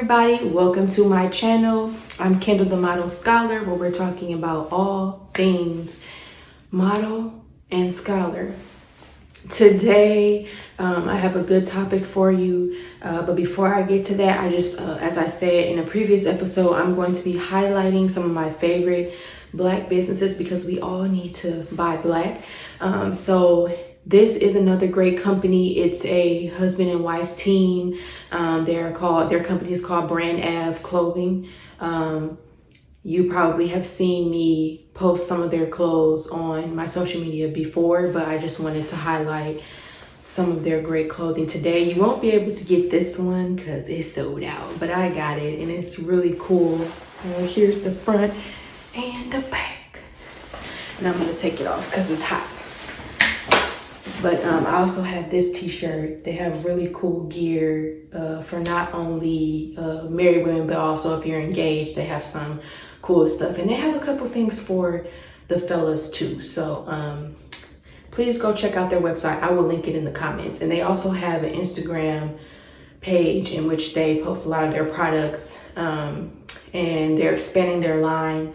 everybody, welcome to my channel. I'm Kendall the Model Scholar, where we're talking about all things model and scholar. Today I have a good topic for you, but before I get to that, as I said in a previous episode, I'm going to be highlighting some of my favorite Black businesses because we all need to buy Black. So this is another great company. It's a husband and wife team. Their company is called Brand Ave Clothing. You probably have seen me post some of their clothes on my social media before, but I just wanted to highlight some of their great clothing today. You won't be able to get this one because it's sold out, but I got it and it's really cool. Here's the front and the back. And I'm gonna take it off because it's hot. But I also have this t-shirt. They have really cool gear for not only married women, but also if you're engaged, they have some cool stuff. And they have a couple things for the fellas too. So please go check out their website. I will link it in the comments. And they also have an Instagram page in which they post a lot of their products. And they're expanding their line.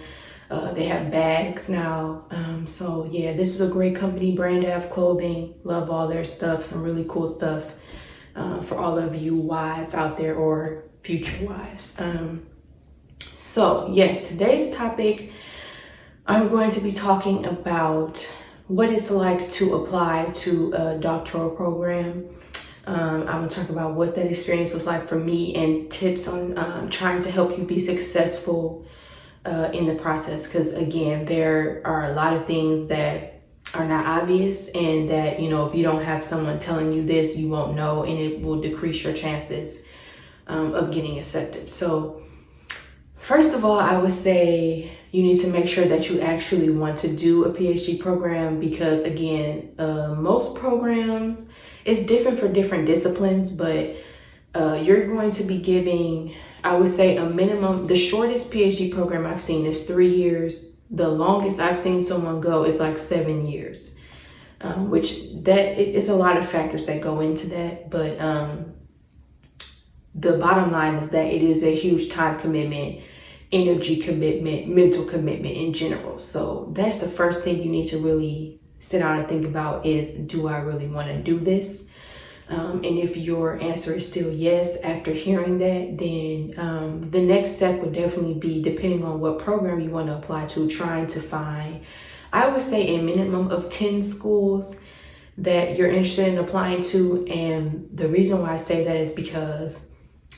They have bags now. So yeah, this is a great company, Brand Ave Clothing. Love all their stuff, some really cool stuff for all of you wives out there or future wives. So yes, today's topic, I'm going to be talking about what it's like to apply to a doctoral program. I'm gonna talk about what that experience was like for me and tips on trying to help you be successful in the process, because again, there are a lot of things that are not obvious, and that, you know, if you don't have someone telling you this, you won't know, and it will decrease your chances of getting accepted. So first of all, I would say you need to make sure that you actually want to do a PhD program, because again, most programs, it's different for different disciplines, but you're going to be giving, I would say, a minimum. The shortest PhD program I've seen is 3 years. The longest I've seen someone go is like 7 years, which it's a lot of factors that go into that. But the bottom line is that it is a huge time commitment, energy commitment, mental commitment in general. So that's the first thing you need to really sit down and think about is, do I really want to do this? And if your answer is still yes after hearing that, then the next step would definitely be, depending on what program you want to apply to, trying to find, I would say, a minimum of 10 schools that you're interested in applying to. And the reason why I say that is because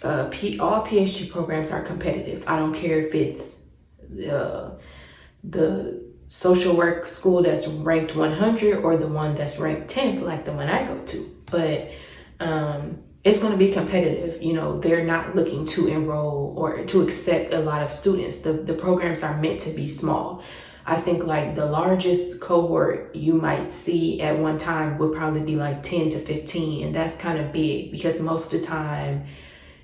all PhD programs are competitive. I don't care if it's the social work school that's ranked 100 or the one that's ranked 10th, like the one I go to. But it's going to be competitive. You know, they're not looking to enroll or to accept a lot of students. The programs are meant to be small. I think like the largest cohort you might see at one time would probably be like 10 to 15. And that's kind of big, because most of the time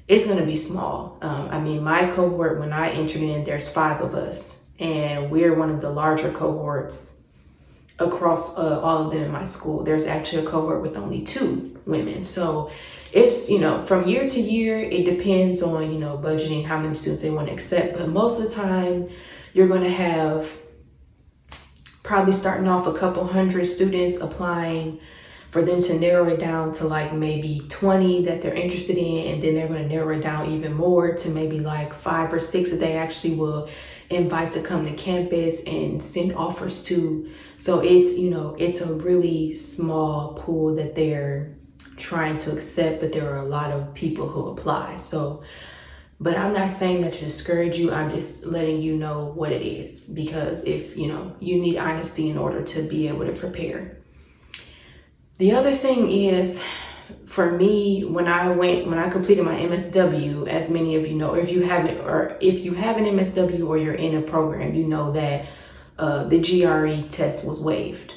it's going to be small. I mean, my cohort, when I entered in, there's 5 of us, and we're one of the larger cohorts across all of them in my school. There's actually a cohort with only 2 women. So it's, you know, from year to year, it depends on, you know, budgeting, how many students they want to accept. But most of the time, you're going to have probably starting off a couple hundred students applying, for them to narrow it down to like maybe 20 that they're interested in. And then they're going to narrow it down even more to maybe like 5 or 6 that they actually will invite to come to campus and send offers to. So it's, you know, it's a really small pool that they're trying to accept, but there are a lot of people who apply. So, but I'm not saying that to discourage you. I'm just letting you know what it is, because if, you know, you need honesty in order to be able to prepare. The other thing is, for me, when I completed my MSW, as many of you know, if you have an MSW or you're in a program, you know that the GRE test was waived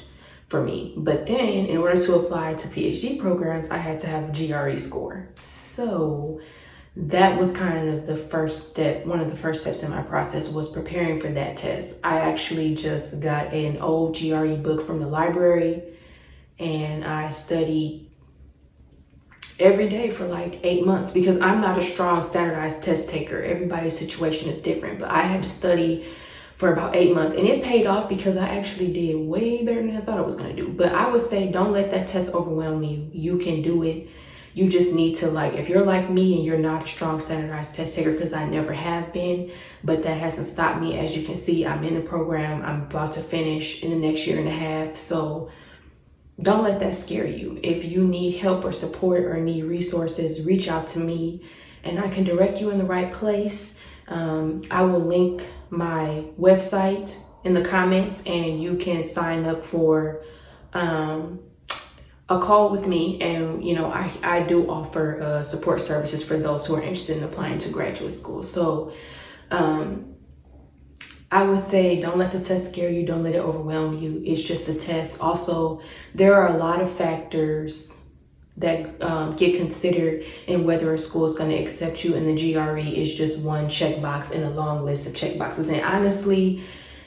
for me. But then in order to apply to PhD programs, I had to have a GRE score. So that was kind of the first step. One of the first steps in my process was preparing for that test. I actually just got an old GRE book from the library, and I studied every day for like 8 months, because I'm not a strong standardized test taker. Everybody's situation is different, but I had to study for about 8 months, and it paid off because I actually did way better than I thought I was gonna do. But I would say don't let that test overwhelm you. You can do it. You just need to, like, if you're like me and you're not a strong standardized test taker, because I never have been, but that hasn't stopped me. As you can see, I'm in the program. I'm about to finish in the next year and a half. So don't let that scare you. If you need help or support or need resources, reach out to me and I can direct you in the right place. I will link my website in the comments, and you can sign up for a call with me. And I do offer support services for those who are interested in applying to graduate school. So I would say don't let the test scare you. Don't let it overwhelm you. It's just a test. Also, there are a lot of factors that get considered in whether a school is going to accept you, and the GRE is just one checkbox in a long list of checkboxes. And honestly,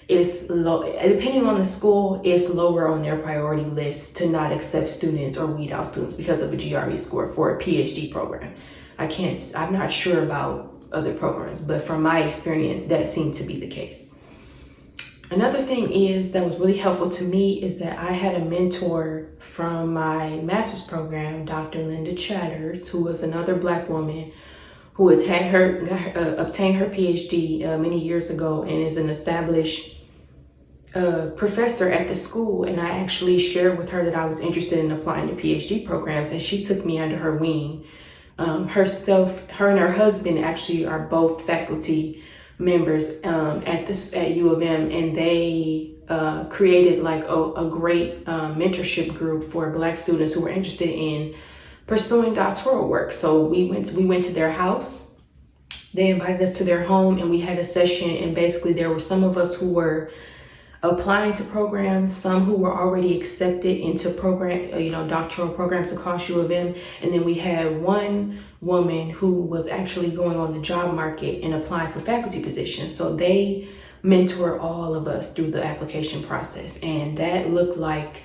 it's low, depending on the school, it's lower on their priority list to not accept students or weed out students because of a GRE score for a PhD program. I'm not sure about other programs, but from my experience, that seemed to be the case. Another thing that was really helpful to me is that I had a mentor from my master's program, Dr. Linda Chatters, who was another Black woman who has obtained her PhD many years ago and is an established professor at the school. And I actually shared with her that I was interested in applying to PhD programs, and she took me under her wing. Her and her husband actually are both faculty members at U of M, and they created like a great mentorship group for Black students who were interested in pursuing doctoral work. So we went to their house. They invited us to their home, and we had a session, and basically there were some of us who were applying to programs, some who were already accepted into doctoral programs across U of M. And then we had one woman who was actually going on the job market and applying for faculty positions. So they mentor all of us through the application process. And that looked like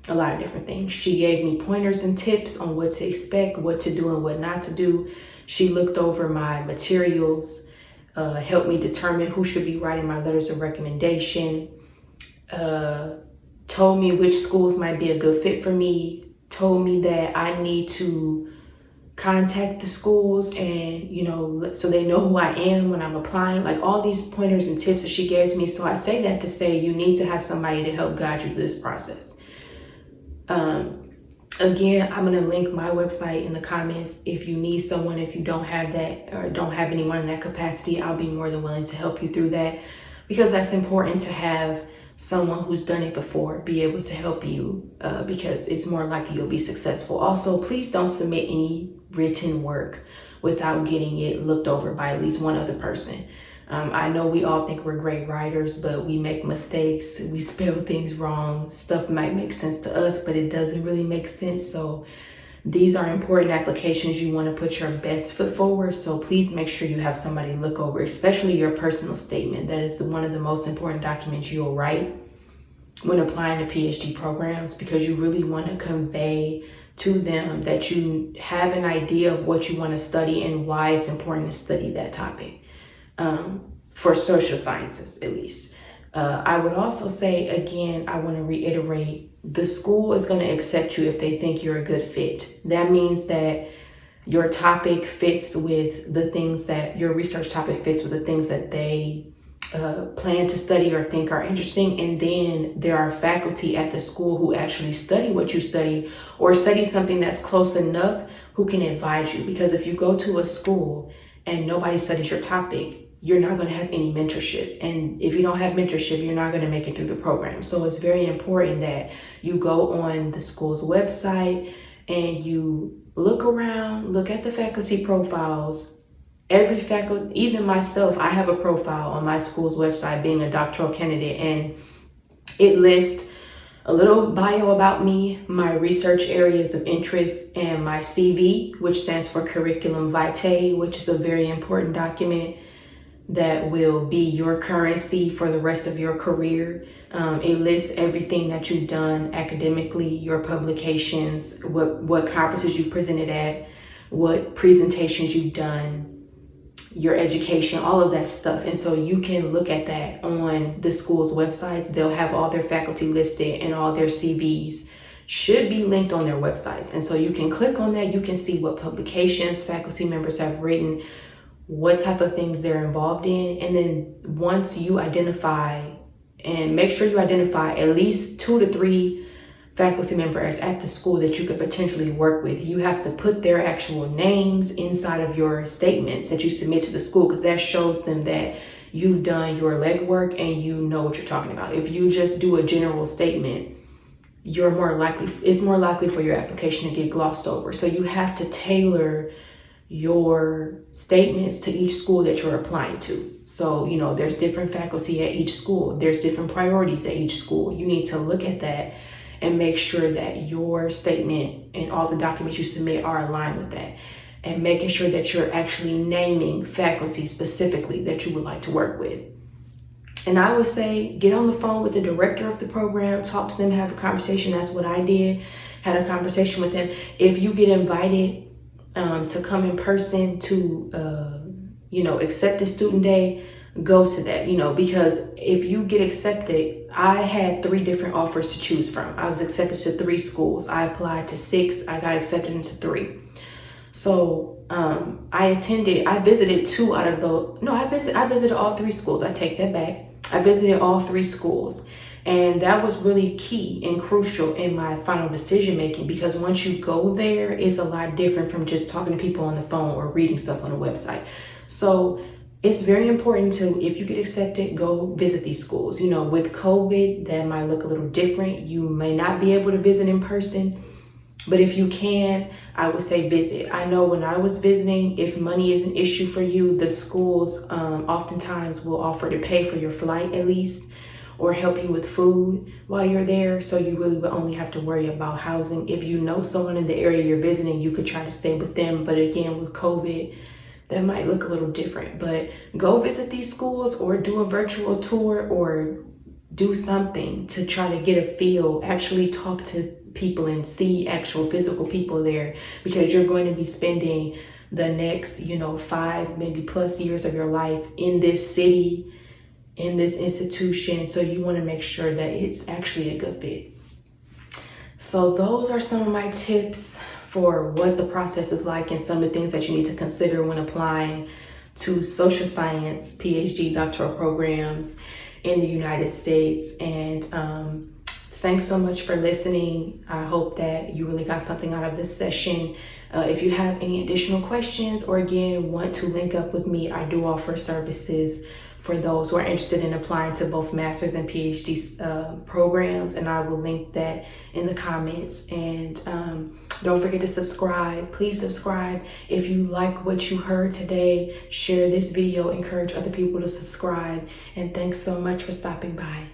a lot of different things. She gave me pointers and tips on what to expect, what to do and what not to do. She looked over my materials, helped me determine who should be writing my letters of recommendation, told me which schools might be a good fit for me, told me that I need to contact the schools and, so they know who I am when I'm applying, like all these pointers and tips that she gave to me. So I say that to say you need to have somebody to help guide you through this process. Again, I'm going to link my website in the comments. If you need someone, if you don't have that or don't have anyone in that capacity, I'll be more than willing to help you through that, because that's important to have someone who's done it before be able to help you, because it's more likely you'll be successful. Also, please don't submit any written work without getting it looked over by at least one other person. I know we all think we're great writers, but we make mistakes. We spell things wrong. Stuff might make sense to us, but it doesn't really make sense. So these are important applications. You want to put your best foot forward. So please make sure you have somebody look over, especially your personal statement. That is one of the most important documents you'll write when applying to PhD programs, because you really want to convey to them that you have an idea of what you want to study and why it's important to study that topic, for social sciences at least. I would also say, again, I want to reiterate, the school is going to accept you if they think you're a good fit. That means that your topic fits with the things that your research topic fits with the things that they plan to study or think are interesting. And then there are faculty at the school who actually study what you study or study something that's close enough who can advise you. Because if you go to a school and nobody studies your topic, you're not going to have any mentorship. And if you don't have mentorship, you're not going to make it through the program. So it's very important that you go on the school's website and you look around, look at the faculty profiles. Every faculty, even myself, I have a profile on my school's website being a doctoral candidate, and it lists a little bio about me, my research areas of interest, and my CV, which stands for Curriculum Vitae, which is a very important document that will be your currency for the rest of your career. It lists everything that you've done academically, your publications, what conferences you've presented at, what presentations you've done, your education, all of that stuff. And so you can look at that on the school's websites. They'll have all their faculty listed, and all their CVs should be linked on their websites. And so you can click on that. You can see what publications faculty members have written, what type of things they're involved in. And then once you identify, and make sure you identify at least 2 to 3 faculty members at the school that you could potentially work with, you have to put their actual names inside of your statements that you submit to the school, because that shows them that you've done your legwork and you know what you're talking about. If you just do a general statement, it's more likely for your application to get glossed over. So you have to tailor your statements to each school that you're applying to. So, there's different faculty at each school. There's different priorities at each school. You need to look at that and make sure that your statement and all the documents you submit are aligned with that, and making sure that you're actually naming faculty specifically that you would like to work with. And I would say get on the phone with the director of the program, talk to them, have a conversation. That's what I did, had a conversation with them. If you get invited to come in person to, accept the student day, go to that, because if you get accepted, I had 3 different offers to choose from. I was accepted to 3 schools. I applied to 6. I got accepted into 3. So I visited 2 out of I visited all 3 schools. I take that back. I visited all 3 schools. And that was really key and crucial in my final decision making, because once you go there, it's a lot different from just talking to people on the phone or reading stuff on a website. So it's very important to, if you get accepted, go visit these schools. With COVID, that might look a little different. You may not be able to visit in person, but if you can, I would say visit. I know when I was visiting, if money is an issue for you, the schools oftentimes will offer to pay for your flight at least, or help you with food while you're there. So you really would only have to worry about housing. If you know someone in the area you're visiting, you could try to stay with them. But again, with COVID, that might look a little different. But go visit these schools, or do a virtual tour, or do something to try to get a feel, actually talk to people and see actual physical people there, because you're going to be spending the next, 5 maybe plus years of your life in this city, in this institution. So you want to make sure that it's actually a good fit. So those are some of my tips for what the process is like, and some of the things that you need to consider when applying to social science PhD doctoral programs in the United States. And thanks so much for listening. I hope that you really got something out of this session. If you have any additional questions, or again want to link up with me, I do offer services for those who are interested in applying to both master's and PhD programs, and I will link that in the comments. And don't forget to subscribe. Please subscribe. If you like what you heard today, share this video, encourage other people to subscribe. And thanks so much for stopping by.